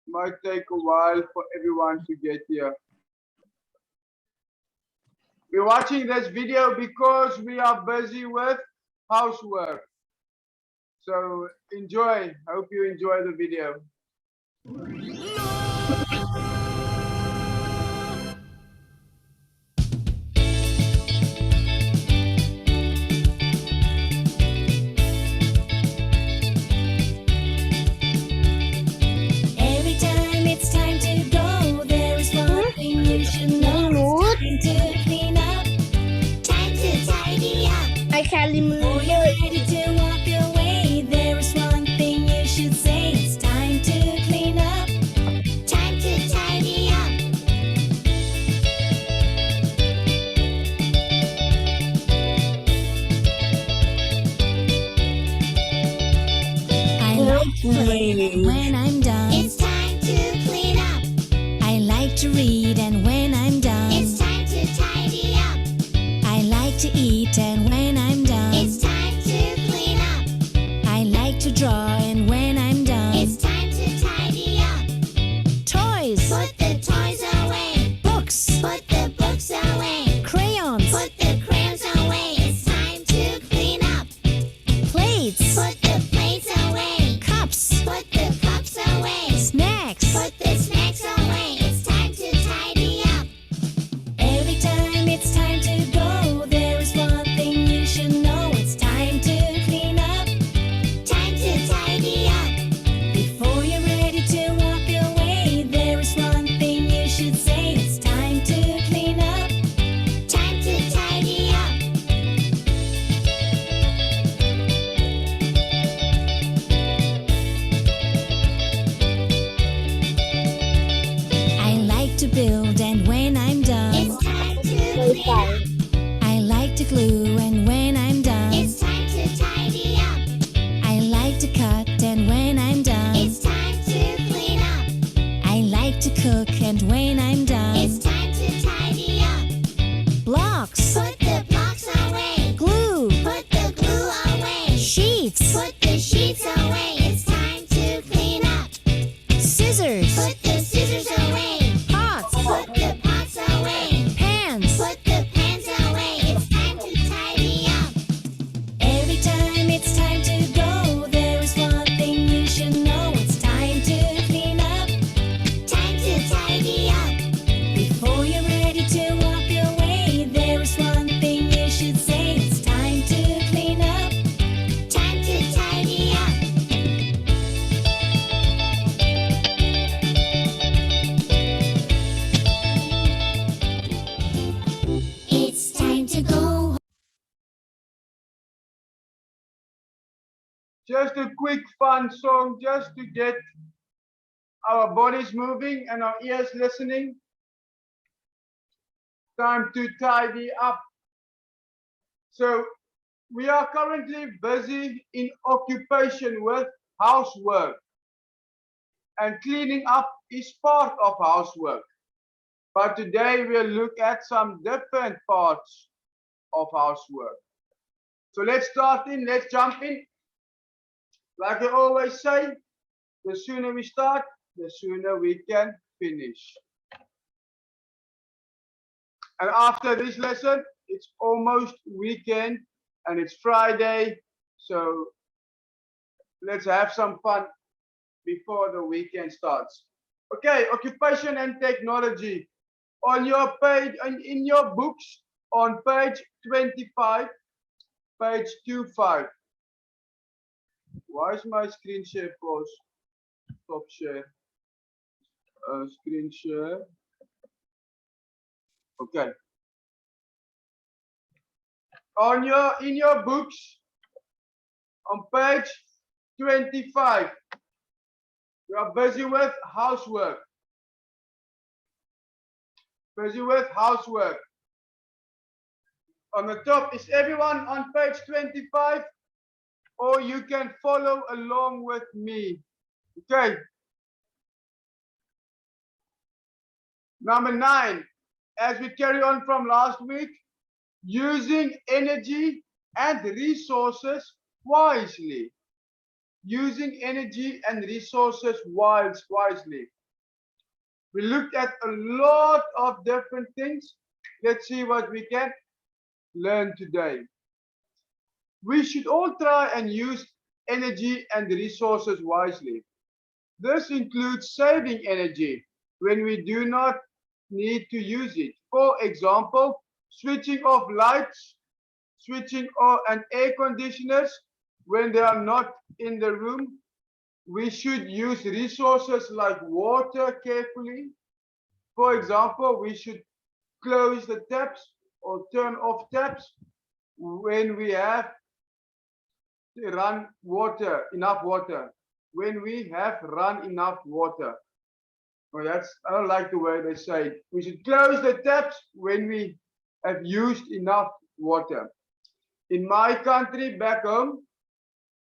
Might take a while for everyone to get here. We're watching this video because we are busy with housework. So enjoy. Hope you enjoy the video. Every time it's time to go, there is one thing you should know. It's time to clean up, time to tidy up. Before you're ready to walk away, there is one thing you should say. It's time to clean up, time to tidy up. I like to play when I'm done. It's time to clean up. I like to read, and when I'm done, it's time to tidy up. I like to eat, and when I'm done, it's time to clean up. I like to draw, and when I'm done, it's time to tidy up. Toys, put the toys away. Books, put the books away. Crayons, put the crayons away. It's time to clean up. Plates, put the plates away. Cups, put the cups away. Snacks, put the snacks away. It's time to tidy up. Every time it's time to go, there is one thing you should know. It's time to clean up, time to tidy up. Before you're ready to walk away, there is one thing you should say. It's time to clean up, time to tidy up. I like to build, and when I'm done, it's time to clean up. I like to glue, and when I'm done, it's time to tidy up. I like to cut, and when I'm done, it's time to clean up. I like to cook, and when I'm done, it's time to tidy up. Blocks, put the blocks away. Glue, put the glue away. Sheets, put the sheets away. It's time to clean up. Scissors, put the scissors away. Pots, put the pots away. Pans, put the pans away. It's time to tidy up. Every time it's time to go, there is one thing you should know. It's time to clean up, time to tidy up. Before you're ready to walk away, there is one thing you should say. It's time to clean up, time to tidy up. It's time to go. Just a quick fun song just to get our bodies moving and our ears listening. Time to tidy up. So we are currently busy in occupation with housework. And cleaning up is part of housework. But today we'll look at some different parts of housework. So let's jump in. Like I always say, the sooner we start, the sooner we can finish. And after this lesson, it's almost weekend and it's Friday. So let's have some fun before the weekend starts. Okay, occupation and technology. On your page, in your books, on page 25, page 25. Why is my screen share pause? Stop share. Screen share. Okay. In your books, on page 25, you are busy with housework. Busy with housework. On the top, is everyone on page 25? Or you can follow along with me. Okay. Number 9, as we carry on from last week, using energy and resources wisely. using energy and resources wisely. We looked at a lot of different things. Let's see what we can learn today. We should all try and use energy and resources wisely. This includes saving energy when we do not need to use it. For example, switching off lights, switching on and air conditioners when they are not in the room. We should use resources like water carefully. For example, we should close the taps or turn off taps when we have to run water, enough water. When we have run enough water. Well, I don't like the way they say it. We should close the taps when we have used enough water. In my country, back home,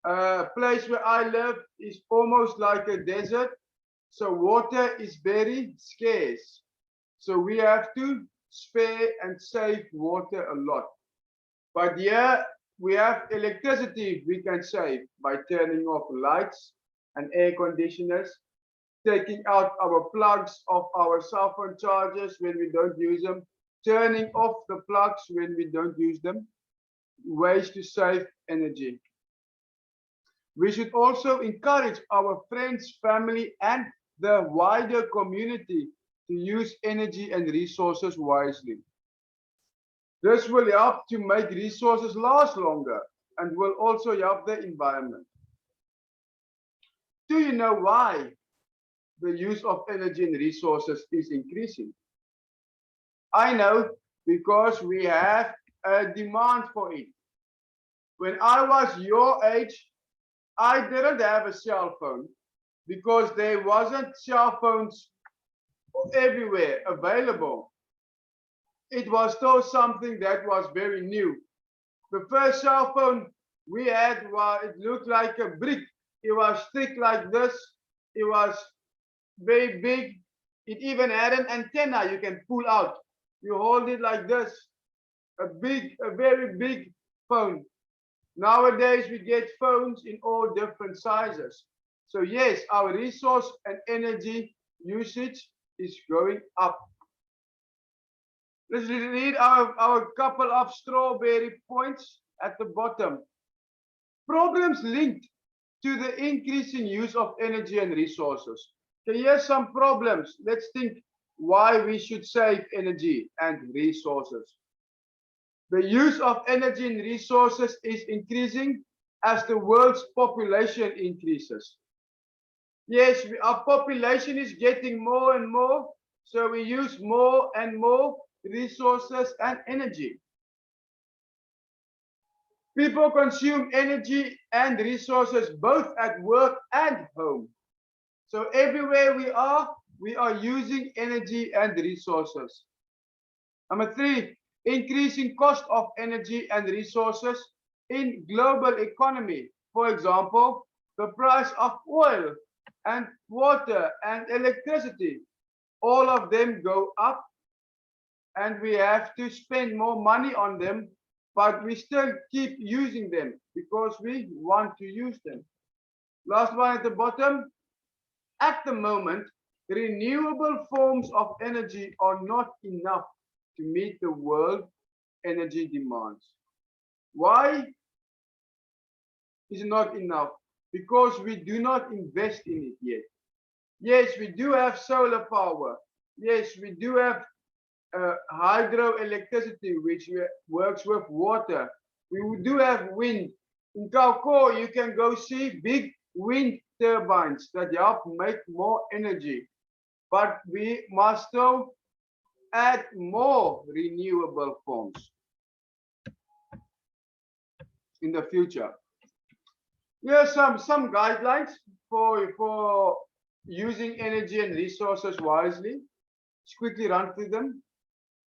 a place where I live is almost like a desert. So water is very scarce. So we have to spare and save water a lot. But here we have electricity we can save by turning off lights and air conditioners, taking out our plugs of our cell phone chargers when we don't use them, turning off the plugs when we don't use them, ways to save energy. We should also encourage our friends, family, and the wider community to use energy and resources wisely. This will help to make resources last longer and will also help the environment. Do you know why the use of energy and resources is increasing? I know, because we have a demand for it. When I was your age, I didn't have a cell phone because there wasn't cell phones everywhere available. It was still something that was very new. The first cell phone we had, well, it looked like a brick. It was thick like this. It was very big. It even had an antenna you can pull out. You hold it like this. A very big phone. Nowadays we get phones in all different sizes. So yes, our resource and energy usage is going up. Let's read our couple of strawberry points at the bottom. Problems linked to the increasing use of energy and resources. So here's some problems. Let's think why we should save energy and resources. The use of energy and resources is increasing as the world's population increases. Yes, our population is getting more and more, so we use more and more resources and energy. People consume energy and resources both at work and home. So everywhere we are using energy and resources. Number 3, increasing cost of energy and resources in global economy. For example, the price of oil and water and electricity, all of them go up and we have to spend more money on them, but we still keep using them because we want to use them. Last one at the bottom. At the moment, renewable forms of energy are not enough to meet the world energy demands. Why is it not enough? Because we do not invest in it yet. Yes, we do have solar power. Yes, we do have hydroelectricity, which works with water. We do have wind. In Kalko, you can go see big wind turbines that help make more energy. But we must still add more renewable forms in the future. Here are some guidelines for using energy and resources wisely. Let's quickly run through them.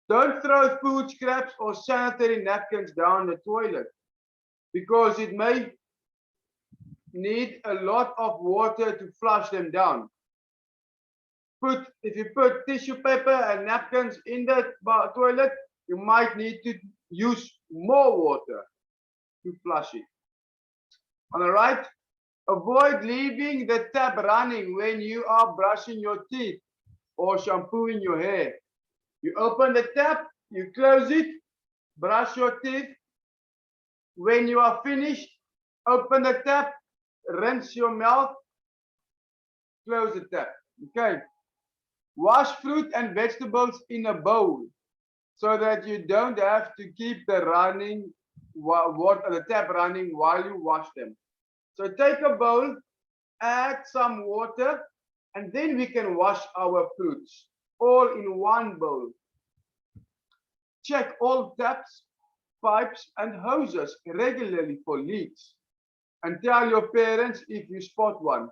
Don't throw food scraps or sanitary napkins down the toilet because it may need a lot of water to flush them down. If you put tissue paper and napkins in the toilet, you might need to use more water to flush it. On the right, Avoid leaving the tap running when you are brushing your teeth or shampooing your hair. You open the tap, you close it, brush your teeth. When you are finished, open the tap, rinse your mouth, close the tap. Okay. Wash fruit and vegetables in a bowl so that you don't have to keep the tap running while you wash them. So take a bowl, add some water, and then we can wash our fruits all in one bowl. Check all taps, pipes, and hoses regularly for leaks, and tell your parents if you spot one.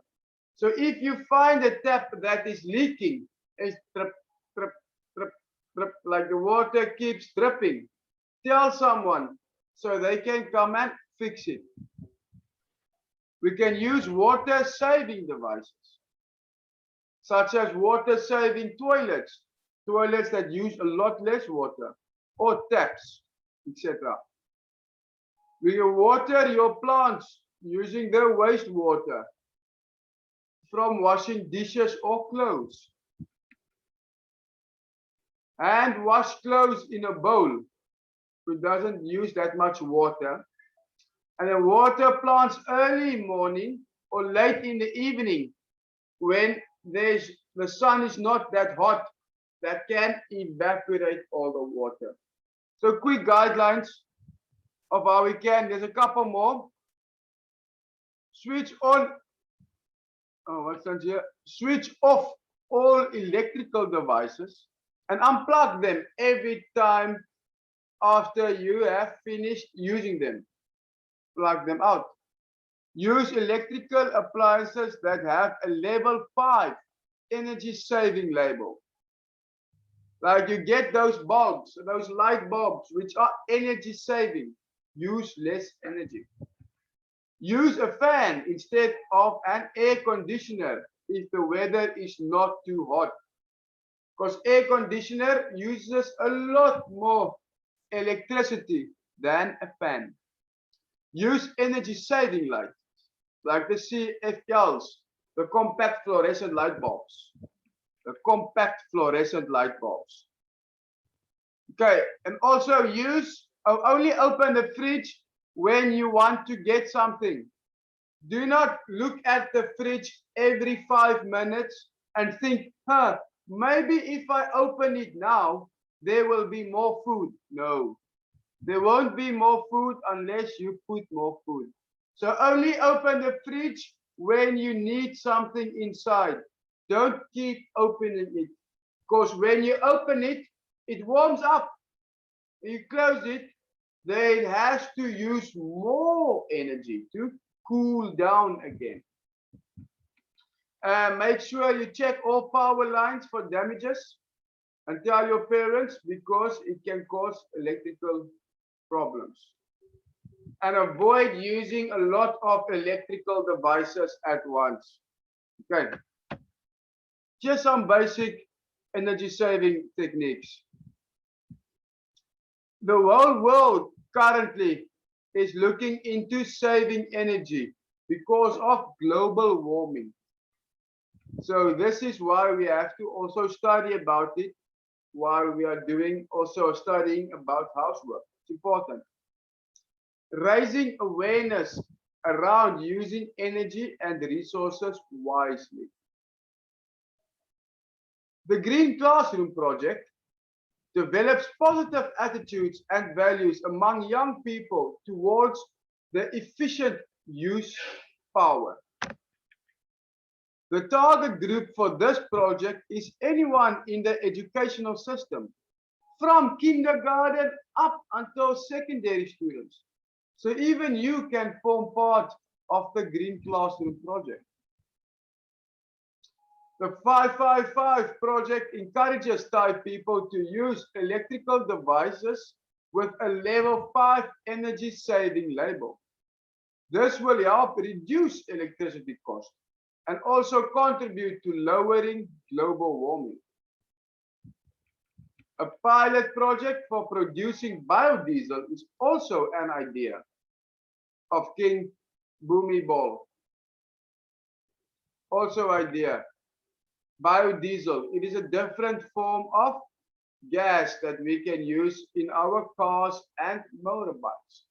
So if you find a tap that is leaking, it's drip, drip, drip, drip, like the water keeps dripping, tell someone so they can come and fix it. We can use water saving devices, such as water saving toilets, toilets that use a lot less water, or taps, etc. We can water your plants using the wastewater from washing dishes or clothes. And wash clothes in a bowl, which doesn't use that much water. And then water plants early morning or late in the evening when the sun is not that hot, that can evaporate all the water. So quick guidelines of how we can. There's a couple more. Switch on. Oh, what's that here? Switch off all electrical devices and unplug them every time after you have finished using them. Plug them out. Use electrical appliances that have a level 5 energy saving label. Like you get those bulbs, those light bulbs, which are energy saving. Use less energy. Use a fan instead of an air conditioner if the weather is not too hot. Because air conditioner uses a lot more electricity than a fan. Use energy saving lights like the CFLs, the compact fluorescent light bulbs. The compact fluorescent light bulbs. Okay, and also only open the fridge when you want to get something. Do not look at the fridge every 5 minutes and think, maybe if I open it now, there will be more food. No, there won't be more food unless you put more food. So only open the fridge when you need something inside. Don't keep opening it, because when you open it, it warms up. You close it, then it has to use more energy to cool down again. Make sure you check all power lines for damages and tell your parents, because it can cause electrical problems. And avoid using a lot of electrical devices at once. Okay. Just some basic energy saving techniques. The whole world currently is looking into saving energy because of global warming. So this is why we have to also study about it while we are also studying about housework. It's important. Raising awareness around using energy and resources wisely. The Green Classroom project develops positive attitudes and values among young people towards the efficient use power. The target group for this project is anyone in the educational system, from kindergarten up until secondary students. So even you can form part of the Green Classroom project. The 555 project encourages Thai people to use electrical devices with a level 5 energy saving label. This will help reduce electricity costs and also contribute to lowering global warming. A pilot project for producing biodiesel is also an idea of King Bhumibol. Also idea. Biodiesel. It is a different form of gas that we can use in our cars and motorbikes.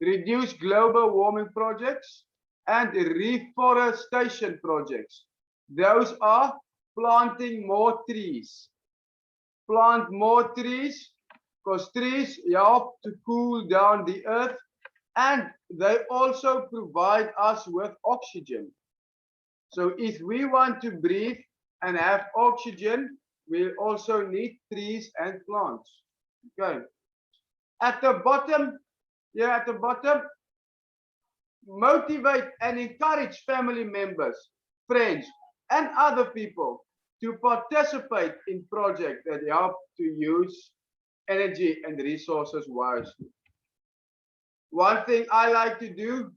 Reduce global warming projects and reforestation projects. Those are planting more trees. Plant more trees because trees help to cool down the earth and they also provide us with oxygen. So if we want to breathe and have oxygen, we also need trees and plants. Okay. At the bottom, motivate and encourage family members, friends, and other people to participate in projects that help to use energy and resources wisely. One thing I like to do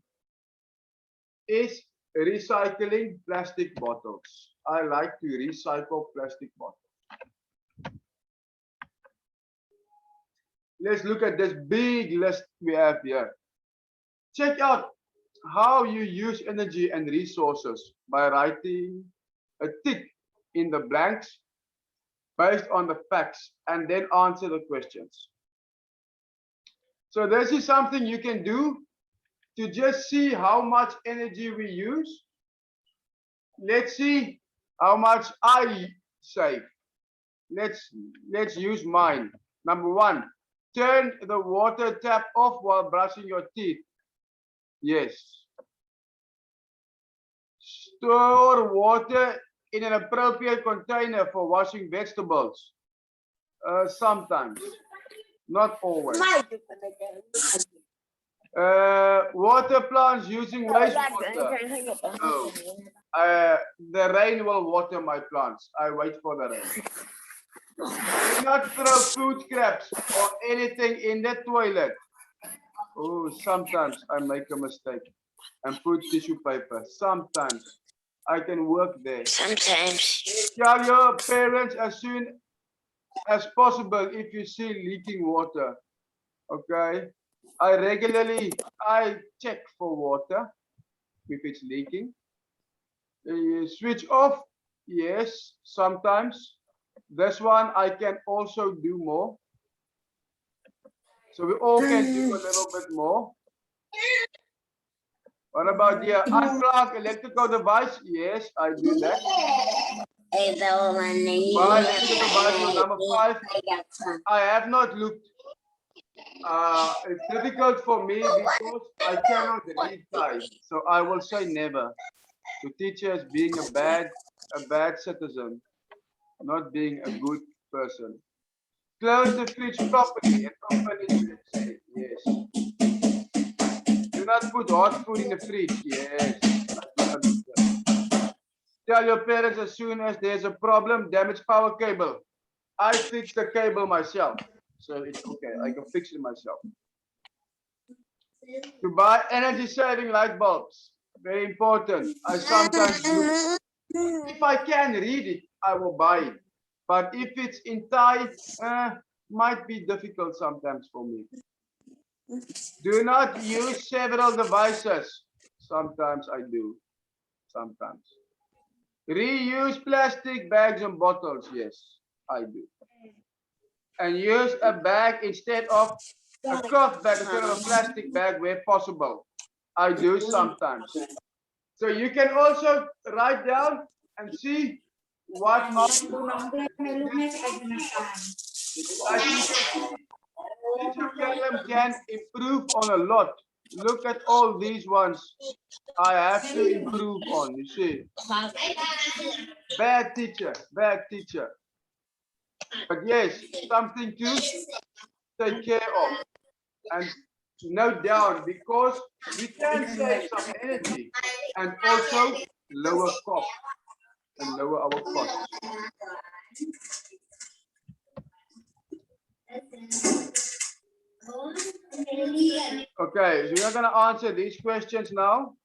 is recycling plastic bottles. I like to recycle plastic bottles. Let's look at this big list we have here. Check out how you use energy and resources by writing a tick in the blanks based on the facts and then answer the questions. So this is something you can do to just see how much energy we use. Let's see how much I save. Let's use mine. Number one, turn the water tap off while brushing your teeth. Yes. Store water in an appropriate container for washing vegetables. Sometimes, not always. Water plants using wastewater. No. The rain will water my plants. I wait for the rain. Do not throw food scraps or anything in the toilet. Oh, sometimes I make a mistake and put tissue paper. Sometimes I can work there. Sometimes. Tell your parents as soon as possible if you see leaking water. Okay. I check for water if it's leaking. Switch off. Yes, sometimes. This one I can also do more. So we all can do a little bit more. What about here? Unplug electrical device? Yes, I do that. My electrical device number 5. I have not looked. It's difficult for me because I cannot read time. So I will say never. To teachers being a bad citizen, not being a good person. Close the fridge properly and open it. Yes. Do not put hot food in the fridge. Yes. Tell your parents as soon as there's a problem, damaged power cable. I fix the cable myself. So it's okay. I can fix it myself. To buy energy saving light bulbs. Very important. I sometimes look. If I can read it, I will buy it. But if it's in Thai, might be difficult sometimes for me. Do not use several devices. Sometimes I do. Sometimes. Reuse plastic bags and bottles. Yes, I do. And use a bag instead of a cloth bag instead of a plastic bag where possible. I do sometimes. So you can also write down and see what are can improve on a lot. Look at all these ones I have to improve on, you see. Bad teacher. But yes, something to take care of and note down because we can save some energy and also lower cost and lower our costs. Okay, so we're going to answer these questions now.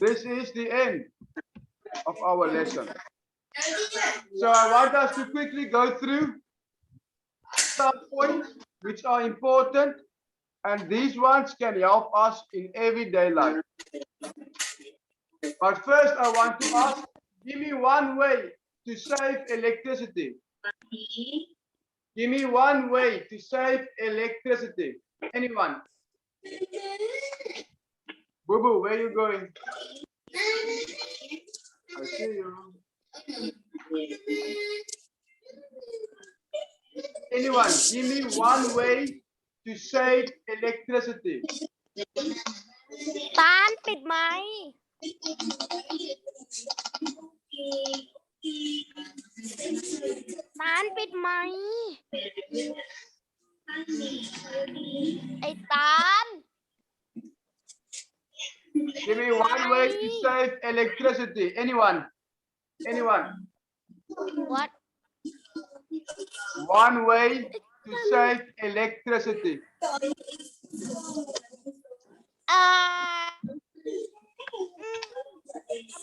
This is the end of our lesson. So I want us to quickly go through some points which are important And these ones can help us in everyday life. But first I want to ask, give me one way to save electricity. Give me one way to save electricity. Anyone? Boo Boo, where are you going? I see you. Anyone, give me one way to save electricity. ตาลปิดไหมตาลปิดไหมไอ้ตาล Give me one way to save electricity. Anyone? Anyone? what One way to save electricity.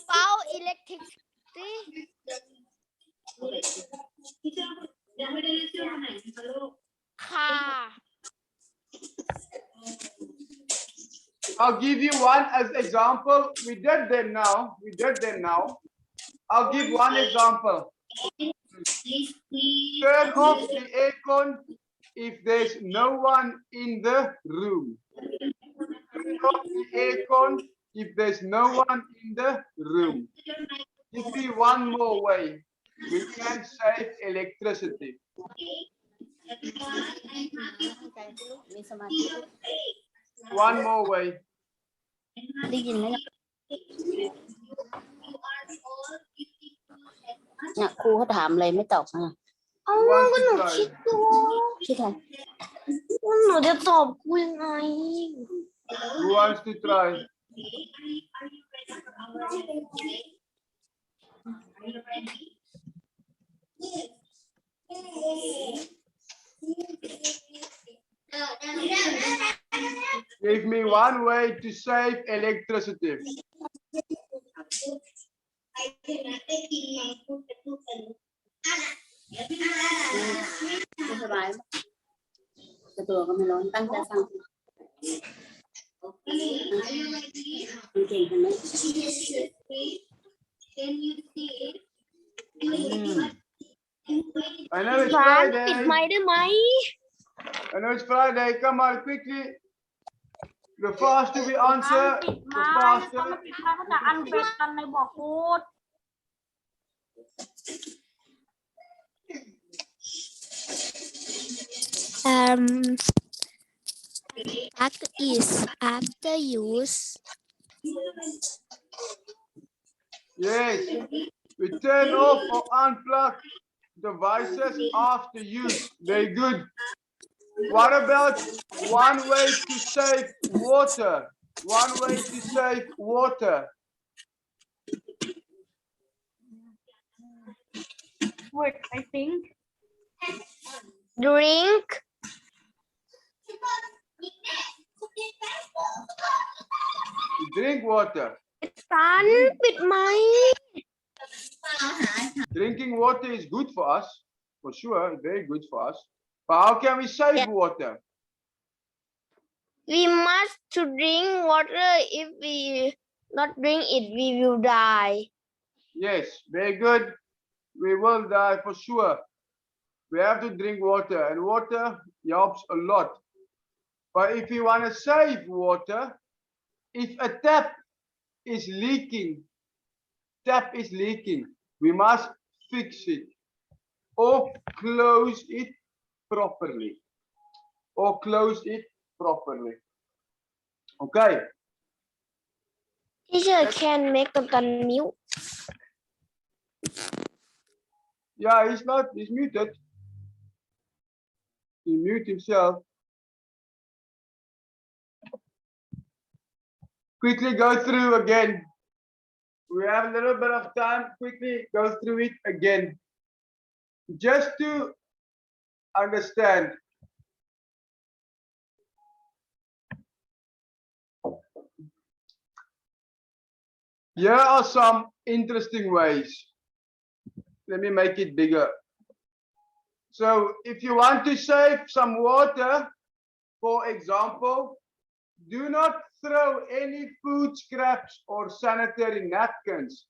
เป้าอิเล็กทริกสิค่ะ I'll give you one as example. We did them now. We did them now. I'll give one example. Turn off the aircon if there's no one in the room. Turn off the aircon if there's no one in the room. Give me one more way. We can save electricity. มีสมาธิ One more way. ได้ยินไหมเนี่ยครูเขาถามอะไรไม่ตอบนะ เอา Who ก็ wants หนู to คิด try? ดู คิดอะไร ว่าหนูจะตอบกูยังไง Who wants to try? Give me one way to save electricity. ไม่สบายแต่ตัวก็ไม่ร้อนตั้งใจฟังมันเก่งกันไหม I know it's ตาลปิดไม Friday. ค์ได้ไหม I know it's Friday. Come on, quickly. The faster we answer, ปิดไม the ค์ถ้า faster. ไม่ปิดไมค์ก็จะอันเบรกกันในบอกพูด After is after use. Yes. We turn off or unplug devices after use. Very good. What about one way to save water? One way to save water. wait I think drink Drink water. ตาลปิดไมค์ Drinking water is good for us, for sure, very good for us. But how can we save water? we must to drink water if we not drink it we will die Yes, very good. We will die for sure. We have to drink water, and water helps a lot. But if you want to save water, if a tap is leaking, we must fix it or close it properly. Okay. teacher can make the mute Yeah, he's muted. He mute himself. Quickly go through again. We have a little bit of time. Quickly go through it again. Just to understand. Here are some interesting ways. Let me make it bigger. So if you want to save some water, For example, do not throw any food scraps or sanitary napkins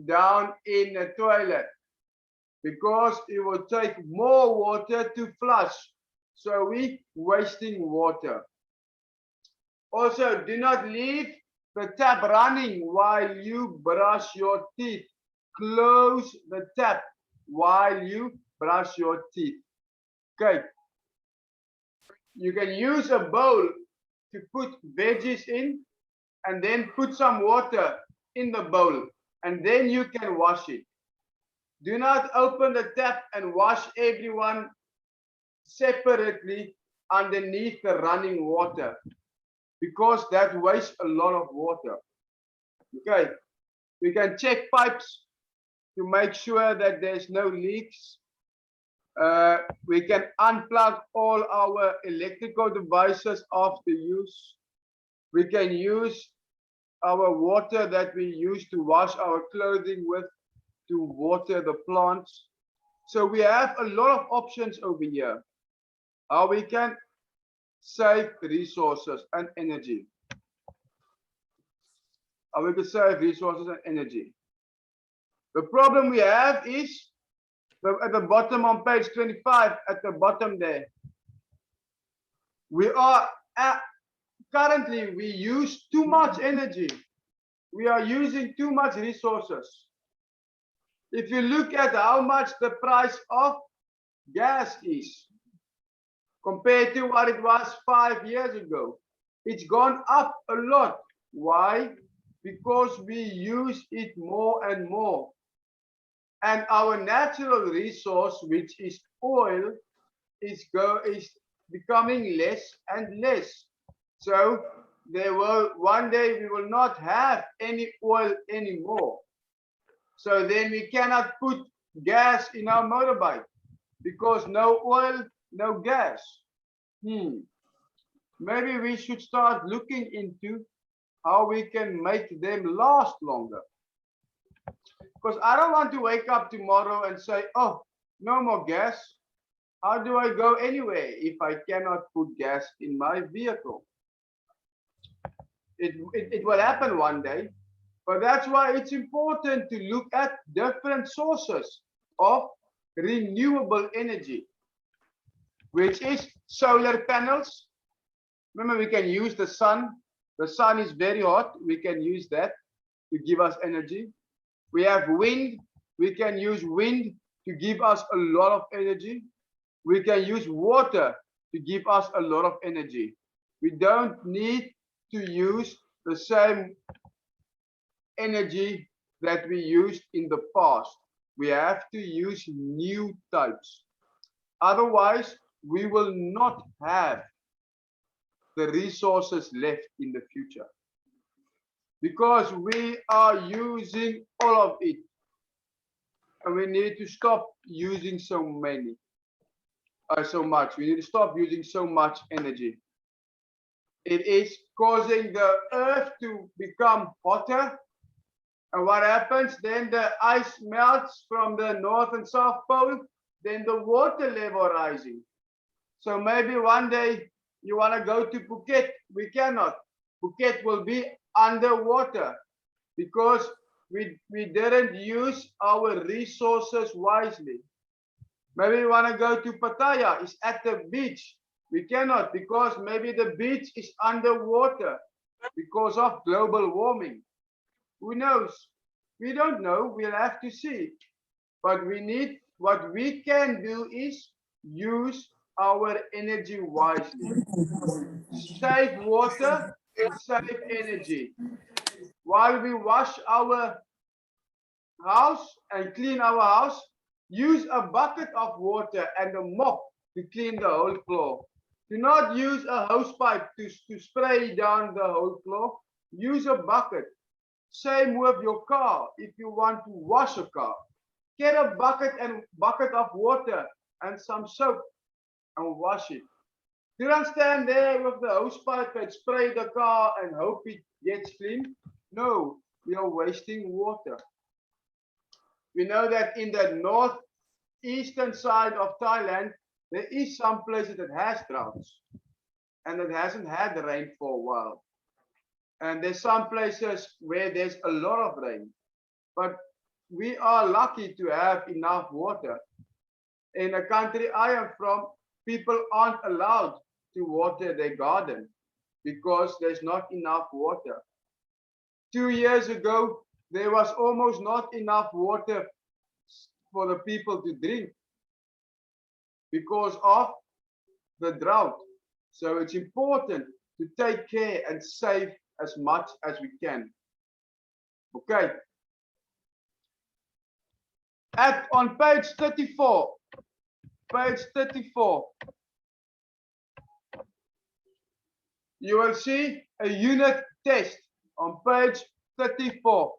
down in the toilet because it will take more water to flush. So we're wasting water. Also, do not leave the tap running while you brush your teeth. Close the tap while you brush your teeth. Okay. You can use a bowl to put veggies in and then put some water in the bowl and then you can wash it. Do not open the tap and wash everyone separately underneath the running water because that wastes a lot of water. Okay, we can check pipes to make sure that there's no leaks. We can unplug all our electrical devices after use. We can use our water that we use to wash our clothing with to water the plants. So we have a lot of options over here how we can save resources and energy. How we can save resources and energy. The problem we have is at the bottom on page 25, at the bottom there. We are currently we use too much energy. We are using too much resources. If you look at how much the price of gas is compared to what it was 5 years ago, it's gone up a lot. Why? Because we use it more and more. And our natural resource, which is oil, is becoming less and less. So one day we will not have any oil anymore. So then we cannot put gas in our motorbike because no oil, no gas. Maybe we should start looking into how we can make them last longer. Because I don't want to wake up tomorrow and say, oh, no more gas. How do I go anyway if I cannot put gas in my vehicle? It will happen one day. But that's why it's important to look at different sources of renewable energy, which is solar panels. Remember, we can use the sun. The sun is very hot. We can use that to give us energy. We have wind. We can use wind to give us a lot of energy. We can use water to give us a lot of energy. We don't need to use the same energy that we used in the past. We have to use new types. Otherwise, we will not have the resources left in the future. Because we are using all of it. And we need to stop using so much. We need to stop using so much energy. It is causing the earth to become hotter. And what happens? Then the ice melts from the North and South Pole. Then the water level rising. So maybe one day you want to go to Phuket. We cannot. Phuket will be underwater because we didn't use our resources wisely. Maybe we want to go to Pattaya. It's at the beach. We cannot because maybe the beach is underwater because of global warming. Who knows? We don't know. We'll have to see. But what we can do is use our energy wisely. Save water and save energy. While we wash our house and clean our house, use a bucket of water and a mop to clean the whole floor. Do not use a hose pipe to spray down the whole floor. Use a bucket. Same with your car. If you want to wash a car, get a bucket of water and some soap and wash it. You don't stand there with the hose pipe and spray the car and hope it gets clean. No, we are wasting water. We know that in the northeastern side of Thailand, there is some places that has droughts. and it hasn't had rain for a while. And there's some places where there's a lot of rain, but we are lucky to have enough water. In the country I am from, people aren't allowed to water their garden because there's not enough water. 2 years ago, there was almost not enough water for the people to drink because of the drought. So it's important to take care and save as much as we can. Okay. On page 34, you will see a unit test on page 34.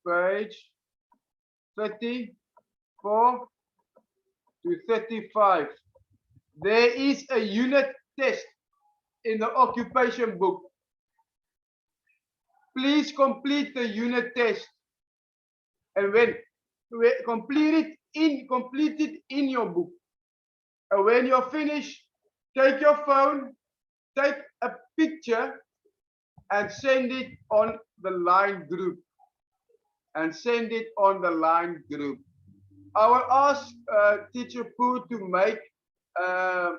Page 34 to 35. There is a unit test in the occupation book. Please complete the unit test, and when complete it in your book. And when you're finished, take your phone, take a picture, and send it on the line group. I will ask Teacher Pooh to make an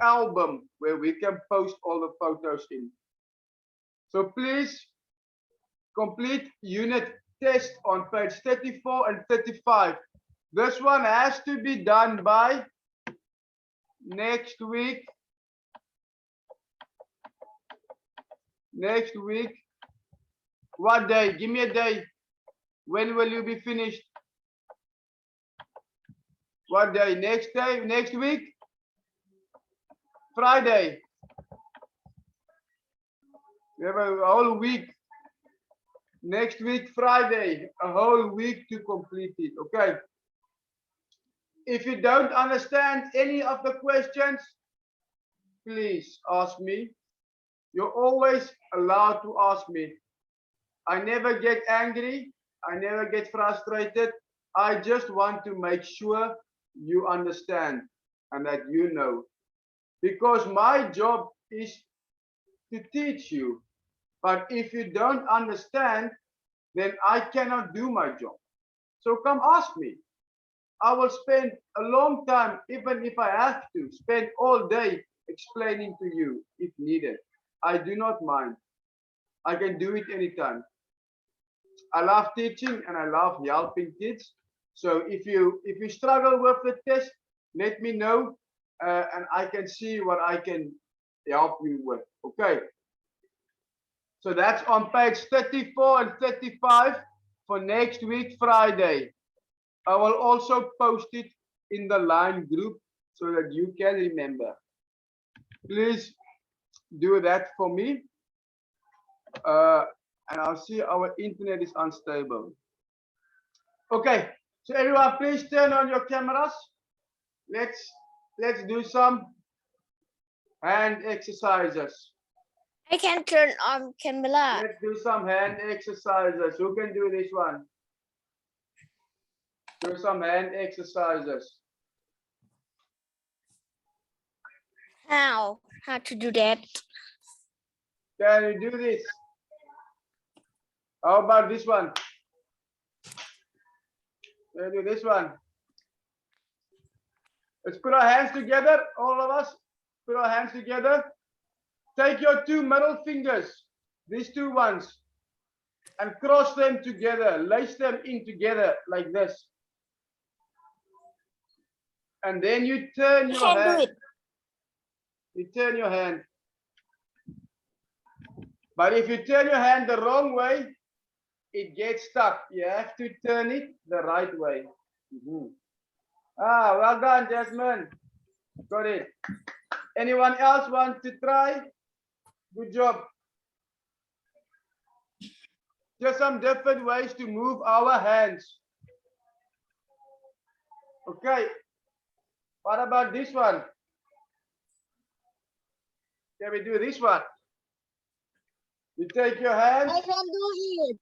album where we can post all the photos in. So please complete unit test on page 34 and 35. This one has to be done by next week. What day? Give me a day. When will you be finished? What day? Next day? Next week? Friday. We have a whole week. Next week, Friday, a whole week to complete it. Okay. If you don't understand any of the questions, please ask me. You're always allowed to ask me. I never get angry. I never get frustrated. I just want to make sure you understand and that you know. Because my job is to teach you. But if you don't understand, then I cannot do my job. So come ask me. I will spend a long time, even if I have to, spend all day explaining to you if needed. I do not mind. I can do it anytime. I love teaching and I love helping kids. So if you struggle with the test, let me know and I can see what I can help you with. Okay. So that's on page 34 and 35 for next week, Friday. I will also post it in the line group so that you can remember. Please do that for me. And I'll see our internet is unstable. Okay, so everyone please turn on your cameras. Let's do some hand exercises. I can turn on camera. Let's do some hand exercises. Who can do this one? Do some hand exercises. How to do that? Can you do this? How about this one? Can you do this one? Let's put our hands together, all of us. Put our hands together. Take your two middle fingers, these two ones, and cross them together. Lace them in together like this. And then you turn your hand. You turn your hand. But if you turn your hand the wrong way, it gets stuck. You have to turn it the right way. Ah, well done, Jasmine. Got it. Anyone else want to try? Good job. Just some different ways to move our hands. Okay. What about this one? Can we do this one? You take your hands. I can do it.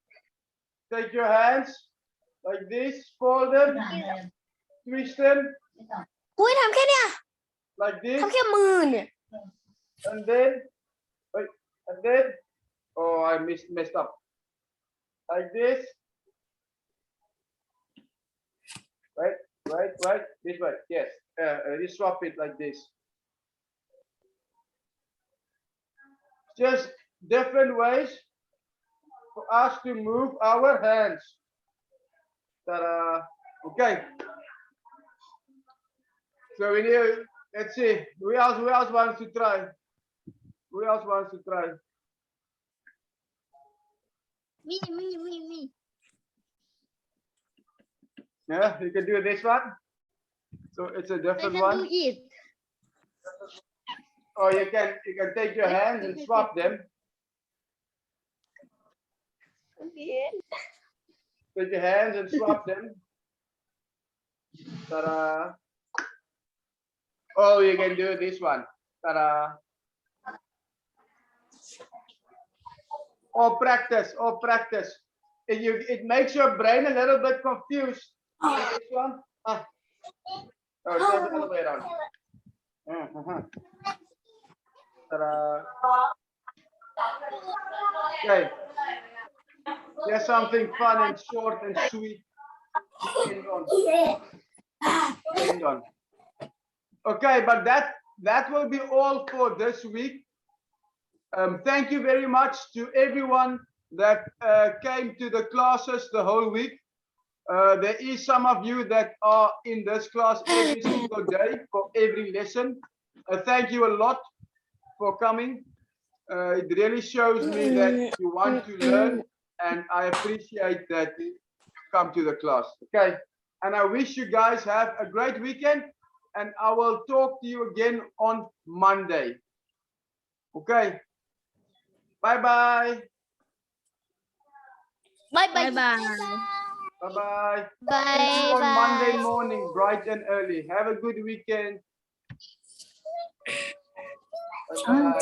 Take your hands like this, fold them. twist them อุ้ยทำแค่เนี้ย like this, ทำแค่มือเนี่ย and then, wait, and then, oh, I messed up. Like this. Right. This way. Yes. You swap it like this. Just different ways for us to move our hands. Ta-da. Okay. So we need. Let's see. Who else wants to try? Who else wants to try? me Yeah, you can do this one. So it's a I different can do one. it Or you can take your hands and swap them. okay. Take your hands and swap them. Ta-da. Oh, you can do this one. Ta-da. Or practice. It makes your brain a little bit confused. This one. Oh, it's the other way around. Ta-da. Okay. Here's something fun and short and sweet. End on. Okay, but that will be all for this week. Thank you very much to everyone that came to the classes the whole week. There is some of you that are in this class every single day for every lesson. Thank you a lot for coming. It really shows me that you want to learn, and I appreciate that you come to the class. Okay, and I wish you guys have a great weekend, and I will talk to you again on Monday. Okay, bye bye. Bye Bye bye. Bye bye. Bye See you on bye. Monday morning, bright and early. Have a good weekend. Bye bye.